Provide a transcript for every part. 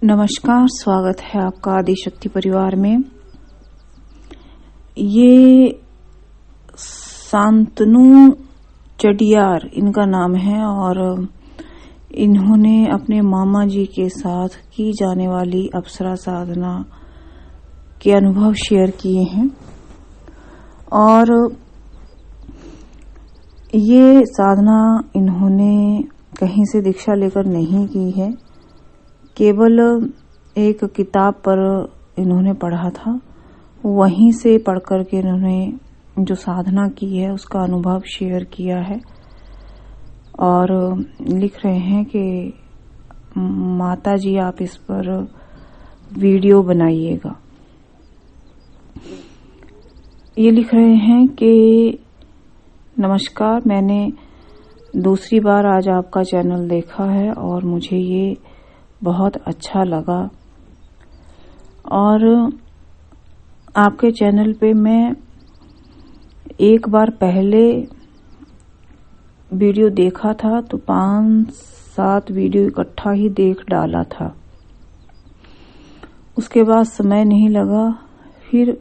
नमस्कार, स्वागत है आपका आदिशक्ति परिवार में। ये शांतनु चडियार इनका नाम है और इन्होंने अपने मामा जी के साथ की जाने वाली अप्सरा साधना के अनुभव शेयर किए हैं। और ये साधना इन्होंने कहीं से दीक्षा लेकर नहीं की है, केवल एक किताब पर इन्होंने पढ़ा था, वहीं से पढ़कर के इन्होंने जो साधना की है उसका अनुभव शेयर किया है। और लिख रहे हैं कि माता जी आप इस पर वीडियो बनाइएगा। ये लिख रहे हैं कि नमस्कार, मैंने दूसरी बार आज आपका चैनल देखा है और मुझे ये बहुत अच्छा लगा। और आपके चैनल पे मैं एक बार पहले वीडियो देखा था तो 5-7 वीडियो इकट्ठा ही देख डाला था। उसके बाद समय नहीं लगा। फिर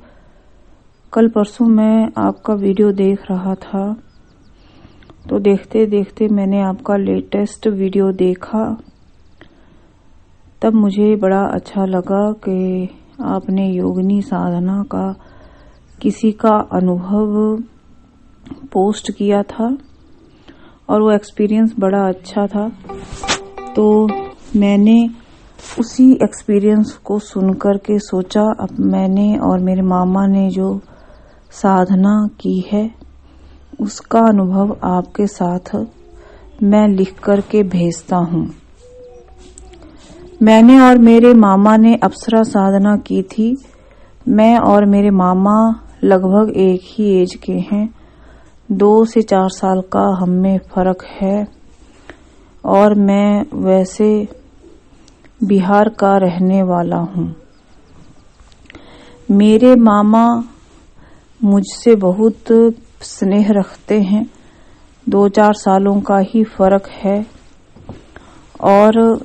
कल परसों मैं आपका वीडियो देख रहा था तो देखते देखते मैंने आपका लेटेस्ट वीडियो देखा। तब मुझे बड़ा अच्छा लगा कि आपने योगिनी साधना का किसी का अनुभव पोस्ट किया था और वो एक्सपीरियंस बड़ा अच्छा था। तो मैंने उसी एक्सपीरियंस को सुनकर के सोचा अब मैंने और मेरे मामा ने जो साधना की है उसका अनुभव आपके साथ मैं लिख करके भेजता हूँ। मैंने और मेरे मामा ने अप्सरा साधना की थी। मैं और मेरे मामा लगभग एक ही एज के हैं, 2 से 4 साल का हम में फर्क है। और मैं वैसे बिहार का रहने वाला हूँ। मेरे मामा मुझसे बहुत स्नेह रखते हैं, 2-4 सालों का ही फर्क है और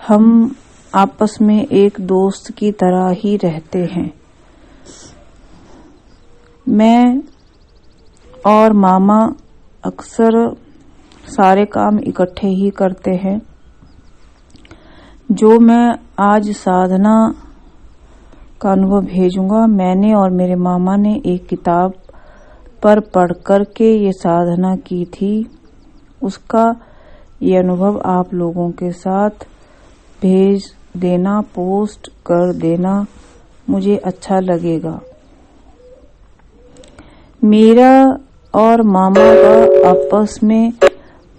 हम आपस में एक दोस्त की तरह ही रहते हैं। मैं और मामा अक्सर सारे काम इकट्ठे ही करते हैं। जो मैं आज साधना का अनुभव भेजूंगा, मैंने और मेरे मामा ने एक किताब पर पढ़ करके ये साधना की थी। उसका ये अनुभव आप लोगों के साथ भेज देना, पोस्ट कर देना, मुझे अच्छा लगेगा। मेरा और मामा का आपस में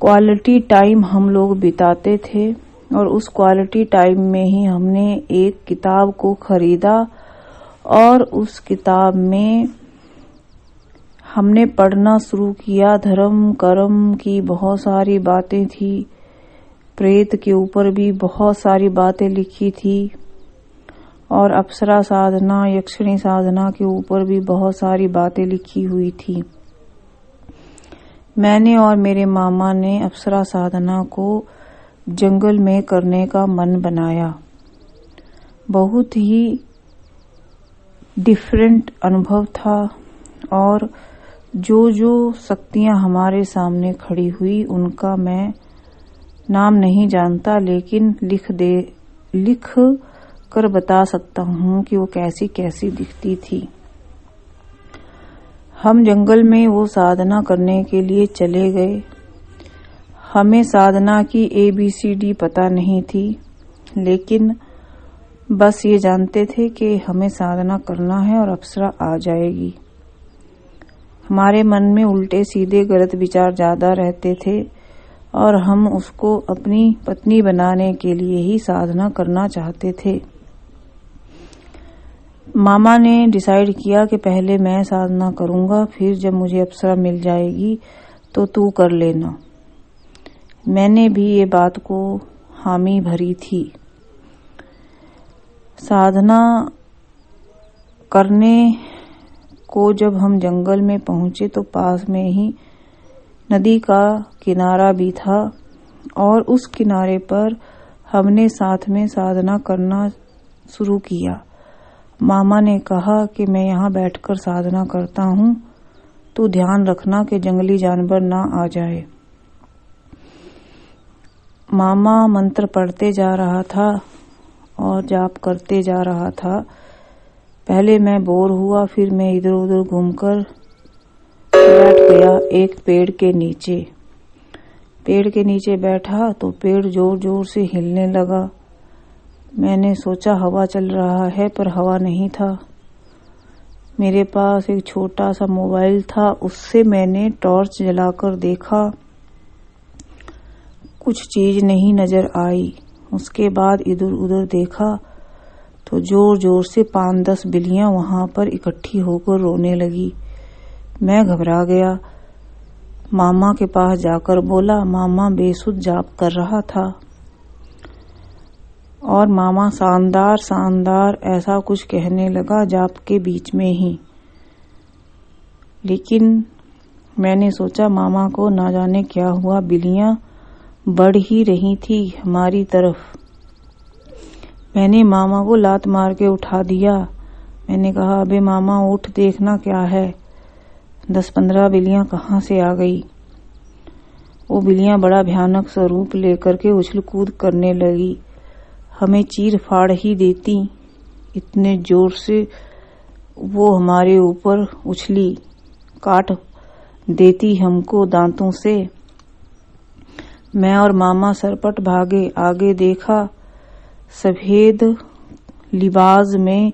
क्वालिटी टाइम हम लोग बिताते थे और उस क्वालिटी टाइम में ही हमने एक किताब को खरीदा और उस किताब में हमने पढ़ना शुरू किया। धर्म कर्म की बहुत सारी बातें थी, प्रेत के ऊपर भी बहुत सारी बातें लिखी थी और अप्सरा साधना, यक्षिणी साधना के ऊपर भी बहुत सारी बातें लिखी हुई थी। मैंने और मेरे मामा ने अप्सरा साधना को जंगल में करने का मन बनाया। बहुत ही डिफरेंट अनुभव था और जो जो शक्तियां हमारे सामने खड़ी हुई उनका मैं नाम नहीं जानता, लेकिन लिख कर बता सकता हूँ कि वो कैसी कैसी दिखती थी। हम जंगल में वो साधना करने के लिए चले गए। हमें साधना की ABCD पता नहीं थी, लेकिन बस ये जानते थे कि हमें साधना करना है और अप्सरा आ जाएगी। हमारे मन में उल्टे सीधे गलत विचार ज्यादा रहते थे और हम उसको अपनी पत्नी बनाने के लिए ही साधना करना चाहते थे। मामा ने डिसाइड किया कि पहले मैं साधना करूंगा, फिर जब मुझे अप्सरा मिल जाएगी तो तू कर लेना। मैंने भी ये बात को हामी भरी थी। साधना करने को जब हम जंगल में पहुंचे तो पास में ही नदी का किनारा भी था और उस किनारे पर हमने साथ में साधना करना शुरू किया। मामा ने कहा कि मैं यहाँ बैठकर साधना करता हूँ, तो ध्यान रखना कि जंगली जानवर ना आ जाए। मामा मंत्र पढ़ते जा रहा था और जाप करते जा रहा था। पहले मैं बोर हुआ, फिर मैं इधर उधर घूमकर बैठ गया एक पेड़ के नीचे। पेड़ के नीचे बैठा तो पेड़ जोर जोर से हिलने लगा। मैंने सोचा हवा चल रहा है, पर हवा नहीं था। मेरे पास एक छोटा सा मोबाइल था, उससे मैंने टॉर्च जलाकर देखा, कुछ चीज नहीं नजर आई। उसके बाद इधर उधर देखा तो जोर जोर से 5-10 बिल्लियां वहां पर इकट्ठी होकर रोने लगी। मैं घबरा गया। मामा के पास जाकर बोला। मामा बेसुध जाप कर रहा था और मामा शानदार शानदार ऐसा कुछ कहने लगा जाप के बीच में ही। लेकिन मैंने सोचा मामा को ना जाने क्या हुआ, बिल्लियां बढ़ ही रही थी हमारी तरफ। मैंने मामा को लात मार के उठा दिया। मैंने कहा, अबे मामा उठ, देखना क्या है। 10-15 बिल्लियां कहाँ से आ गई। वो बिल्लियां बड़ा भयानक स्वरूप लेकर के उछल कूद करने लगी, हमें चीर फाड़ ही देती। इतने जोर से वो हमारे ऊपर उछली, काट देती हमको दांतों से। मैं और मामा सरपट भागे। आगे देखा, सफेद लिबास में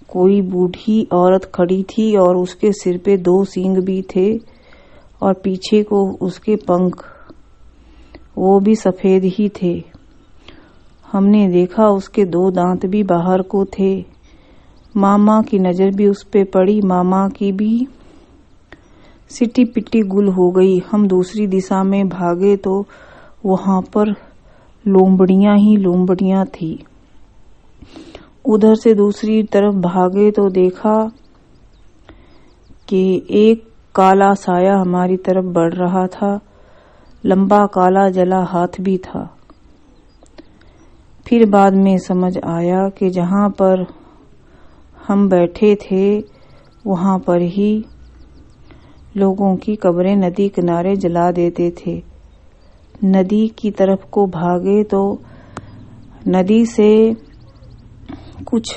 कोई बूढ़ी औरत खड़ी थी और उसके सिर पे 2 सींग भी थे और पीछे को उसके पंख, वो भी सफेद ही थे। हमने देखा उसके 2 दांत भी बाहर को थे। मामा की नजर भी उस पे पड़ी। मामा की भी सिटी पिटी गुल हो गई। हम दूसरी दिशा में भागे तो वहां पर लोमड़ियां ही लोमड़ियां थी। उधर से दूसरी तरफ भागे तो देखा कि एक काला साया हमारी तरफ बढ़ रहा था। लंबा काला जला हाथ भी था। फिर बाद में समझ आया कि जहां पर हम बैठे थे वहां पर ही लोगों की कब्रें नदी किनारे जला देते थे। नदी की तरफ को भागे तो नदी से कुछ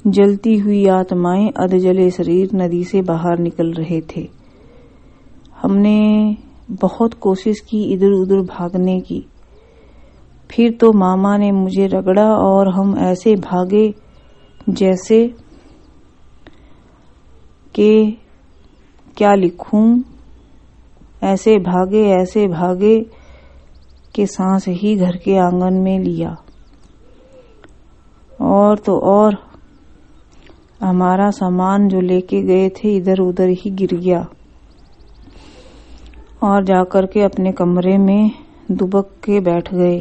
जलती हुई आत्माएं, अधजले शरीर नदी से बाहर निकल रहे थे। हमने बहुत कोशिश की इधर उधर भागने की। फिर तो मामा ने मुझे रगड़ा और हम ऐसे भागे जैसे कि क्या लिखूं। ऐसे भागे कि सांस ही घर के आंगन में लिया। और तो और हमारा सामान जो लेके गए थे इधर उधर ही गिर गया और जाकर के अपने कमरे में दुबक के बैठ गए।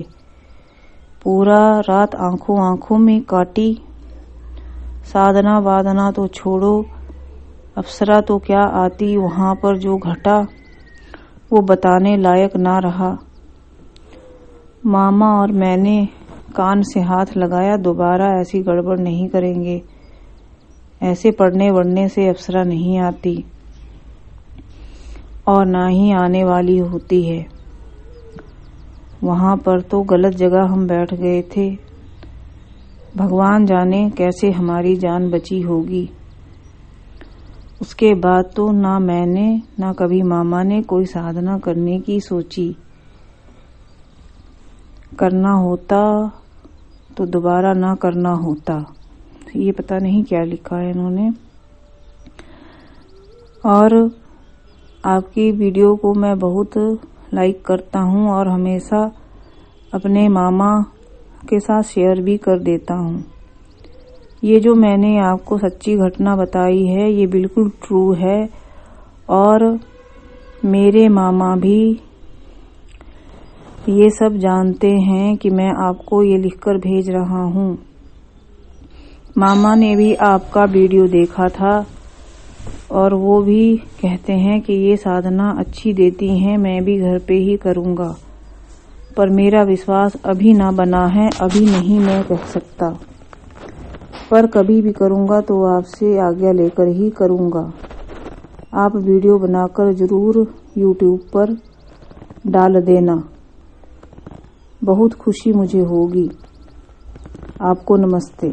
पूरा रात आंखों में काटी। साधना वादना तो छोड़ो, अप्सरा तो क्या आती, वहां पर जो घटा वो बताने लायक ना रहा। मामा और मैंने कान से हाथ लगाया, दोबारा ऐसी गड़बड़ नहीं करेंगे। ऐसे पढ़ने वढ़ने से अप्सरा नहीं आती और ना ही आने वाली होती है। वहां पर तो गलत जगह हम बैठ गए थे। भगवान जाने कैसे हमारी जान बची होगी। उसके बाद तो ना मैंने ना कभी मामा ने कोई साधना करने की सोची। करना होता तो दोबारा ना करना होता। ये पता नहीं क्या लिखा है इन्होंने। और आपकी वीडियो को मैं बहुत लाइक करता हूँ और हमेशा अपने मामा के साथ शेयर भी कर देता हूँ। ये जो मैंने आपको सच्ची घटना बताई है ये बिल्कुल ट्रू है और मेरे मामा भी ये सब जानते हैं कि मैं आपको ये लिखकर भेज रहा हूँ। मामा ने भी आपका वीडियो देखा था और वो भी कहते हैं कि ये साधना अच्छी देती हैं, मैं भी घर पे ही करूँगा। पर मेरा विश्वास अभी ना बना है, अभी नहीं मैं कह सकता, पर कभी भी करूँगा तो आपसे आज्ञा लेकर ही करूँगा। आप वीडियो बनाकर जरूर YouTube पर डाल देना, बहुत खुशी मुझे होगी। आपको नमस्ते।